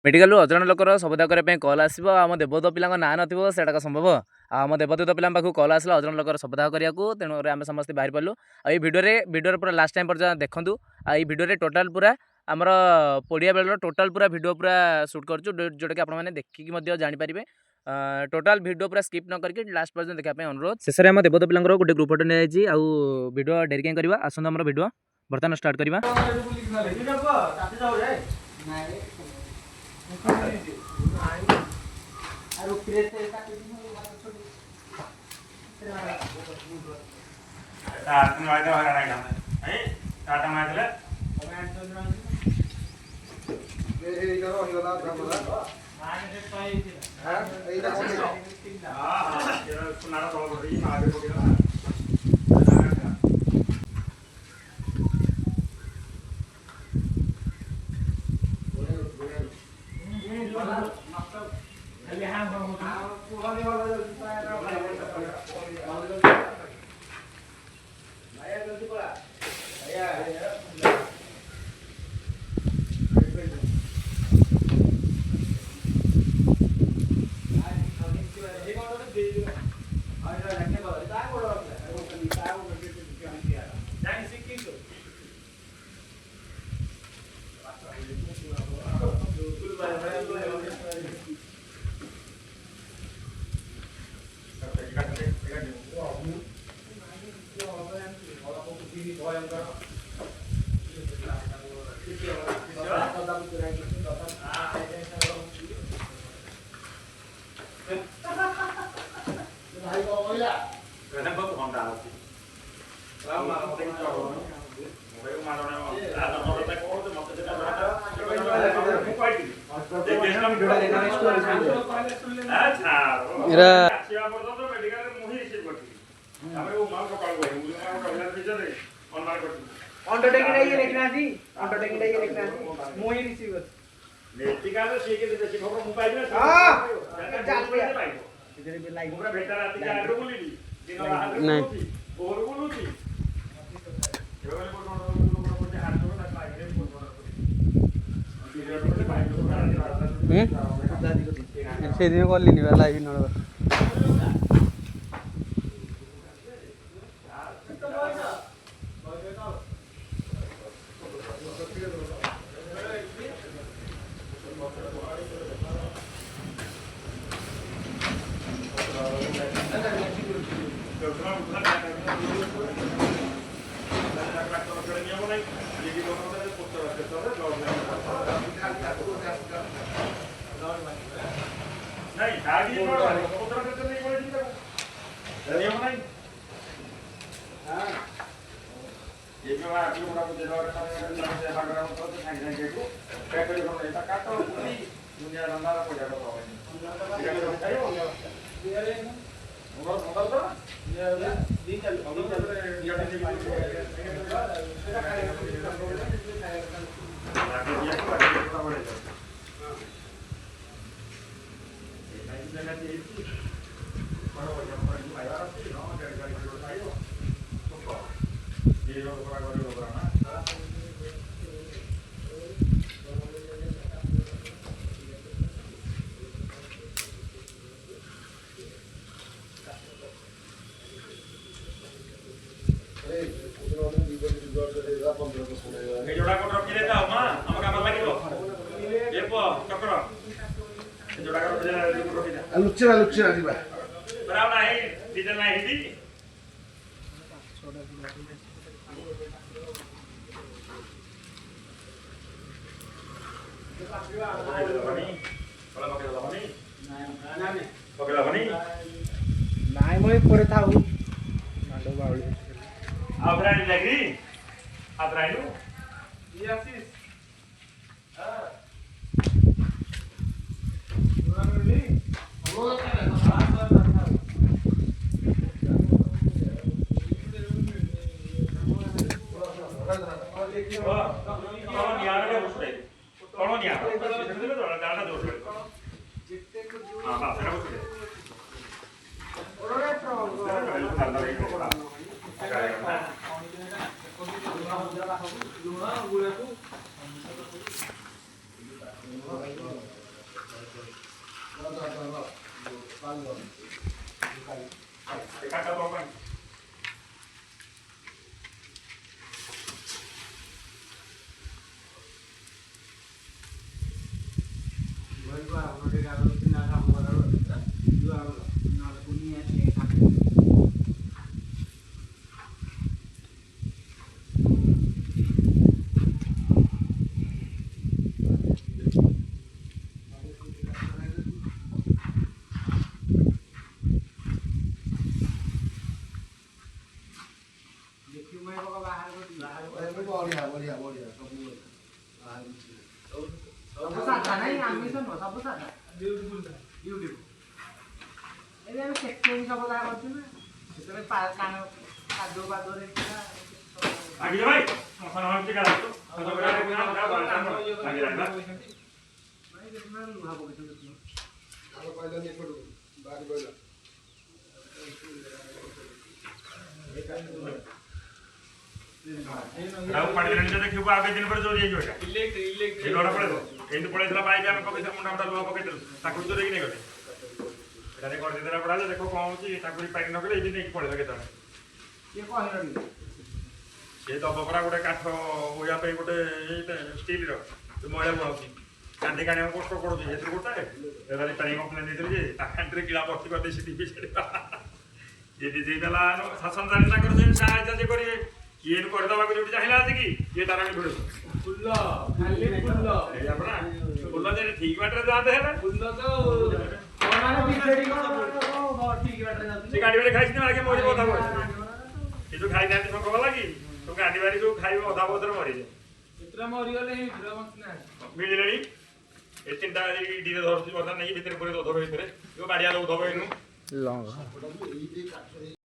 Medical अजण लोकर सबदा करने कल आसो आम देवदूत पिला ना नथिबो सेटा संभव आम देवदूत पिला पाखक कल आसला अजण लोकर सबदा करा तेणु आम समस्त बाहर पड़ू आई भिडियो पूरा लास्ट टाइम पर्यटन देखूँ आई भिडियो टोटाल पूरा आमर पड़िया बेल टोटाल पूरा भिडियो पूरा सुट करूँ जोटा कि आपने देखिकी जानीपारे टोटाल भिडियो पूरा स्किप न करके लास्ट पर्यटन देखा अनुरोध शेष में आम देवदूत पिला गोटे ग्रुप फोटो नहीं भिडियो डेरी कहीं करवा आसत आम भिडियो बर्तमान स्टार्ट करवा से कलिनी लाइव लुच्चेरा लुच्चेरा जीवा बराबर नाही डिटेल नाही हिंदी नाही मग पुढे थांबू मांडव बावळी आवरायला लागली आवरायलो यासीस Gracias. କାଟ ବାବା ବଢିଆ ବଢିଆ ବଢିଆ ସବୁ ସବୁ ସାଧା ନାହିଁ ଆମିଷ ନୁହଁ ସବୁ ସାଧା ୟୁଟ୍ୟୁବ ଏବେ ଆମେ ସେକ୍ସନ ସବୁ ଯାହା କରୁଛୁ ନା ସେତେବେଳେ କାଦୁଅ ପାଦୁଅରେ ଆଗି ଯା ଭାଇ ମସଲା ହଉଛି କାଟ ତ ବରା ରେ ଗୁଣା ଲଗା ବାଟା ଆଗି ରହିବା ଲୁହା ପକେଇଛନ୍ତି ଆଗ କହିଲାନି ଏପଟକୁ ବାହାରି କହିଲା ଆଉ ପାଣି ରେଣି ଦେଖିବୁ ଆଉ କେତେ ଦିନ ପରେ ଜୋରି ହେଇଯିବ ଏଟା ଇଲେକ୍ଟ୍ରିକ ଏ ଲଡା ପଳେଇବ ଏମିତି ପଳେଇଥିଲା ବାଇକ ଆମେ ପକେଇଥିଲୁ ମୁଣ୍ଡା ମୁଣ୍ଡା ଲୁହା ପକେଇଥିଲୁ ତାକୁ ଜୋରେଇକି ନେଇଗଲେ ଏଟାରେ କରିଦେଇଥିଲା ପଡା ଦେଖ କଣ ହଉଛି ତାକୁ ପାଣି ନକଲେ ଏଇଠି ନେଇକି ପଳେଇଲା କେତେବେଳେ ଇଏ କହିଲନି ସେ ଦବ ପରା ଗୋଟେ କାଠ ବୋହିବା ପାଇଁ ଗୋଟେ ଷ୍ଟିଲର ମହିଳା ବୁଣଉଛି କାନ୍ଦି କାଣିବାକୁ କଷ୍ଟ ପଡୁଛି ସେଥିରୁ ଗୋଟେ ଏଟାରେ ପାଣି କମ୍ପ୍ଲେନ୍ ଦେଇଥିଲି ଯେ ତା କାନ୍ଦିରେ କିଳା ଭର୍ତ୍ତି କରିଦେଇ ସେଠି ଯଦି ଦେଇଦେଲା ଶାସନ ଜାଣି ତାଙ୍କର ସେ ସାହାଯ୍ୟ କରିବେ କିଏ କରିଦେବାକୁ ଯୋଉଠି ଚାହିଁଲା ଆସିକି କିଏ ତାର ଭିଡୁଛି ଫୁଲ ଖାଲି ଫୁଲ ଏଇଆ ପରା ଫୁଲ ଯେ ଠିକ ବାଟରେ ଯାଆନ୍ତେ ହେଲେ ଫୁଲ ତ ମାନେ ବିଜେଡି କଣ ଠିକ ବାଟରେ ଯାଉଛି ସେ ଗାଡି ବାଡି ଖାଇଛି ନା ଆଗେ ମରି କଥା କହୁଛି ସେ ଯୋଉ ଖାଇନାହାନ୍ତି ସଙ୍ଗ ଗଲା କି ସବୁ ଗାଡି ବାଡି ସବୁ ଖାଇବ ଅଧା ପଥରେ ମରିଯାଏ ଏଥିରେ ମରିଗଲେ ହିଁ ଭିତରେ ବଞ୍ଚିନାହାନ୍ତି ମିଳିଲେଣି ଏ ତିନିଟା ଡିରେ ଧରୁଛି ବର୍ତ୍ତମାନ ନେଇକି ଭିତରେ ପୁରେଇ ଦବ ଭିତରେ ଯୋଉ ବାଡିଆ ଦବ ଏଇନୁ ଲଙ୍ଗ